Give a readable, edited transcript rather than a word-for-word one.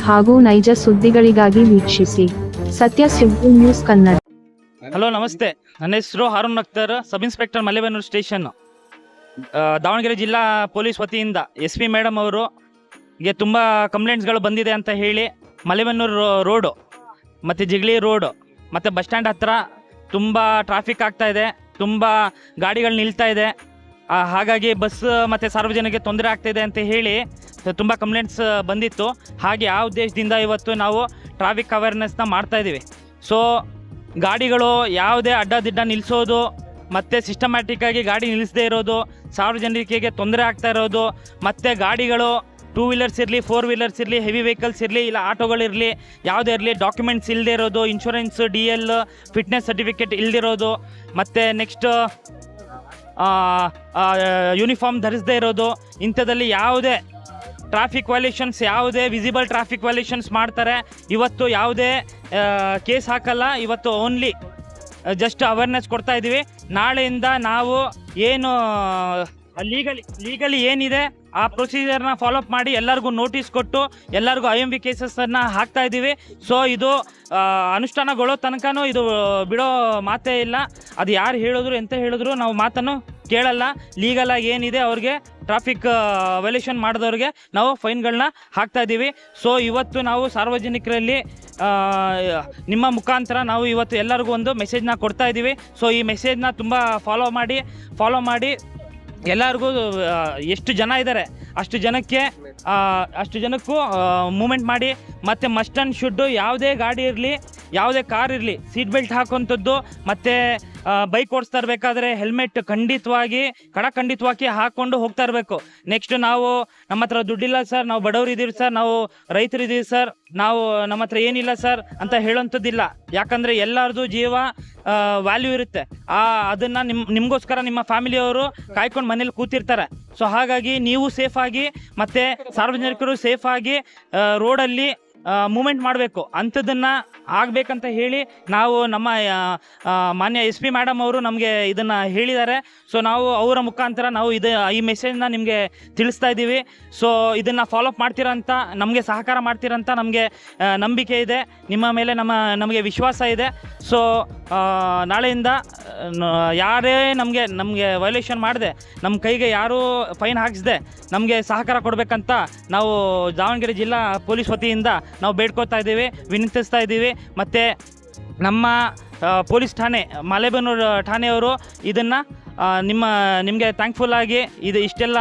ಹಾಗೂ ನೈಜ ಸುದ್ದಿಗಳಿಗಾಗಿ ವೀಕ್ಷಿಸಿ ಸತ್ಯ ಸುದ್ದಿ ನ್ಯೂಸ್ ಕನ್ನಡ. ಹಲೋ, ನಮಸ್ತೆ. ನನ್ನ ಹೆಸರು Haroon Akhtar, sub inspector Malebennur station, Davanagere ಜಿಲ್ಲಾ ಪೊಲೀಸ್ ವತಿಯಿಂದ SP ಮೇಡಮ್ ಅವರಿಗೆ ತುಂಬ ಕಂಪ್ಲೇಂಟ್ಸ್ಗಳು ಬಂದಿದೆ ಅಂತ ಹೇಳಿ ಮಲೆಬೆನ್ನೂರು ರೋಡು ಮತ್ತು ಜಿಗಳಿ ರೋಡು ಮತ್ತು ಬಸ್ ಸ್ಟ್ಯಾಂಡ್ ಹತ್ತಿರ ತುಂಬ ಟ್ರಾಫಿಕ್ ಆಗ್ತಾ ಇದೆ, ತುಂಬ ಗಾಡಿಗಳು ನಿಲ್ತಾ ಇದೆ. ಹಾಗಾಗಿ ಬಸ್ ಮತ್ತು ಸಾರ್ವಜನಿಕರಿಗೆ ತೊಂದರೆ ಆಗ್ತಾಯಿದೆ ಅಂತ ಹೇಳಿ ತುಂಬ ಕಂಪ್ಲೇಂಟ್ಸ್ ಬಂದಿತ್ತು. ಹಾಗೆ ಆ ಉದ್ದೇಶದಿಂದ ಇವತ್ತು ನಾವು ಟ್ರಾಫಿಕ್ ಅವೇರ್ನೆಸ್ನ ಮಾಡ್ತಾಯಿದ್ದೀವಿ. ಸೊ ಗಾಡಿಗಳು ಯಾವುದೇ ಅಡ್ಡದಿಡ್ಡ ನಿಲ್ಲಿಸೋದು ಮತ್ತು ಸಿಸ್ಟಮ್ಯಾಟಿಕ್ಕಾಗಿ ಗಾಡಿ ನಿಲ್ಲಿಸದೇ ಇರೋದು, ಸಾರ್ವಜನಿಕರಿಗೆ ತೊಂದರೆ ಆಗ್ತಾ ಇರೋದು, ಮತ್ತು ಗಾಡಿಗಳು 2 ವೀಲರ್ಸ್ ಇರಲಿ, 4 ವೀಲರ್ಸ್ ಇರಲಿ, ಹೆವಿ ವೆಹಿಕಲ್ಸ್ ಇರಲಿ, ಇಲ್ಲ ಆಟೋಗಳಿರಲಿ, ಯಾವುದೇ ಇರಲಿ ಡಾಕ್ಯುಮೆಂಟ್ಸ್ ಇಲ್ಲದೆ ಇರೋದು, ಇನ್ಶೂರೆನ್ಸ್, DL, ಫಿಟ್ನೆಸ್ ಸರ್ಟಿಫಿಕೇಟ್ ಇಲ್ಲದಿರೋದು, ಮತ್ತು ನೆಕ್ಸ್ಟ್ ಯೂನಿಫಾರ್ಮ್ ಧರಿಸದೇ ಇರೋದು, ಇಂಥದ್ದಲ್ಲಿ ಯಾವುದೇ ಟ್ರಾಫಿಕ್ ವೈಲೇಷನ್ಸ್, ಯಾವುದೇ ವಿಸಿಬಲ್ ಟ್ರಾಫಿಕ್ ವೈಲೇಷನ್ಸ್ ಮಾಡ್ತಾರೆ. ಇವತ್ತು ಯಾವುದೇ ಕೇಸ್ ಹಾಕಲ್ಲ, ಇವತ್ತು ಓನ್ಲಿ ಜಸ್ಟ್ ಅವೇರ್ನೆಸ್ ಕೊಡ್ತಾ ಇದ್ದೀವಿ. ನಾಳೆಯಿಂದ ನಾವು ಏನು ಲೀಗಲಿ ಏನಿದೆ ಆ ಪ್ರೊಸೀಜರ್ನ ಫಾಲೋಅಪ್ ಮಾಡಿ ಎಲ್ಲರಿಗೂ ನೋಟಿಸ್ ಕೊಟ್ಟು ಎಲ್ಲರಿಗೂ IMV ಕೇಸಸ್ಸನ್ನು ಹಾಕ್ತಾ ಇದ್ದೀವಿ. ಸೊ ಇದು ಅನುಷ್ಠಾನಗೊಳ್ಳೋ ತನಕನೂ ಇದು ಬಿಡೋ ಮಾತೇ ಇಲ್ಲ. ಅದು ಯಾರು ಹೇಳಿದ್ರು ಎಂತ ಹೇಳಿದ್ರು ನಾವು ಮಾತನ್ನು ಕೇಳಲ್ಲ. ಲೀಗಲಾಗಿ ಏನಿದೆ ಅವ್ರಿಗೆ ಟ್ರಾಫಿಕ್ ವೈಲೇಷನ್ ಮಾಡಿದವ್ರಿಗೆ ನಾವು ಫೈನ್ಗಳನ್ನ ಹಾಕ್ತಾ ಇದ್ದೀವಿ. ಸೊ ಇವತ್ತು ನಾವು ಸಾರ್ವಜನಿಕರಲ್ಲಿ ನಿಮ್ಮ ಮುಖಾಂತರ ನಾವು ಇವತ್ತು ಎಲ್ಲರಿಗೂ ಒಂದು ಮೆಸೇಜ್ನ ಕೊಡ್ತಾ ಇದ್ದೀವಿ. ಸೊ ಈ ಮೆಸೇಜ್ನ ತುಂಬ ಫಾಲೋ ಮಾಡಿ ಎಲ್ಲರಿಗೂ ಎಷ್ಟು ಜನ ಇದ್ದಾರೆ ಅಷ್ಟು ಜನಕ್ಕೂ ಮೂಮೆಂಟ್ ಮಾಡಿ. ಮತ್ತು ಮಸ್ಟ್ ಆ್ಯಂಡ್ ಶುಡ್ಡು ಯಾವುದೇ ಗಾಡಿ ಇರಲಿ, ಯಾವುದೇ ಕಾರ್ ಇರಲಿ, ಸೀಟ್ ಬೆಲ್ಟ್ ಹಾಕುವಂಥದ್ದು, ಮತ್ತು ಬೈಕ್ ಓಡಿಸ್ತಾ ಇರಬೇಕಾದ್ರೆ ಹೆಲ್ಮೆಟ್ ಖಂಡಿತವಾಗಿ ಹಾಕ್ಕೊಂಡು ಹೋಗ್ತಾ ಇರಬೇಕು. ನೆಕ್ಸ್ಟ್ ನಮ್ಮ ಹತ್ರ ದುಡ್ಡಿಲ್ಲ ಸರ್, ನಾವು ಬಡವರು ಇದ್ದೀವಿ ಸರ್, ನಾವು ರೈತರು ಇದ್ದೀವಿ ಸರ್, ನಮ್ಮ ಹತ್ರ ಏನಿಲ್ಲ ಸರ್ ಅಂತ ಹೇಳೋಂಥದ್ದಿಲ್ಲ. ಯಾಕಂದರೆ ಎಲ್ಲರದು ಜೀವ ವ್ಯಾಲ್ಯೂ ಇರುತ್ತೆ. ಅದನ್ನು ನಿಮಗೋಸ್ಕರ ನಿಮ್ಮ ಫ್ಯಾಮಿಲಿಯವರು ಕಾಯ್ಕೊಂಡು ಮನೇಲಿ ಕೂತಿರ್ತಾರೆ. ಸೊ ಹಾಗಾಗಿ ನೀವು ಸೇಫಾಗಿ ಮತ್ತು ಸಾರ್ವಜನಿಕರು ಸೇಫಾಗಿ ರೋಡಲ್ಲಿ ಮೂಮೆಂಟ್ ಮಾಡಬೇಕು. ಅಂಥದ್ದನ್ನು ಆಗಬೇಕಂತ ಹೇಳಿ ನಾವು ನಮ್ಮ ಮಾನ್ಯ SP ಮೇಡಮ್ ಅವರು ನಮಗೆ ಇದನ್ನು ಹೇಳಿದ್ದಾರೆ. ಸೊ ನಾವು ಅವರ ಮುಖಾಂತರ ನಾವು ಈ ಮೆಸೇಜ್ನ ನಿಮಗೆ ತಿಳಿಸ್ತಾ ಇದ್ದೀವಿ. ಸೊ ಇದನ್ನು ಫಾಲೋಅಪ್ ಮಾಡ್ತೀರಂತ, ನಮಗೆ ಸಹಕಾರ ಮಾಡ್ತೀರಂತ ನಮಗೆ ನಂಬಿಕೆ ಇದೆ, ನಿಮ್ಮ ಮೇಲೆ ನಮಗೆ ವಿಶ್ವಾಸ ಇದೆ. ಸೊ ನಾಳೆಯಿಂದ ಯಾರೇ ನಮಗೆ ವೈಲೇಷನ್ ಮಾಡದೆ, ನಮ್ಮ ಕೈಗೆ ಯಾರೂ ಫೈನ್ ಹಾಕಿಸದೆ ನಮಗೆ ಸಹಕಾರ ಕೊಡಬೇಕಂತ ನಾವು ದಾವಣಗೆರೆ ಜಿಲ್ಲಾ ಪೊಲೀಸ್ ವತಿಯಿಂದ ನಾವು ಬೇಡ್ಕೋತಾ ಇದ್ದೀವಿ, ವಿನಂತಿಸ್ತಾ ಇದ್ದೀವಿ. ಮತ್ತು ನಮ್ಮ ಪೊಲೀಸ್ ಠಾಣೆ ಮಲೆಬೆನ್ನೂರು ಠಾಣೆಯವರು ಇದನ್ನು ನಿಮಗೆ ಥ್ಯಾಂಕ್ಫುಲ್ ಆಗಿ ಇಷ್ಟೆಲ್ಲ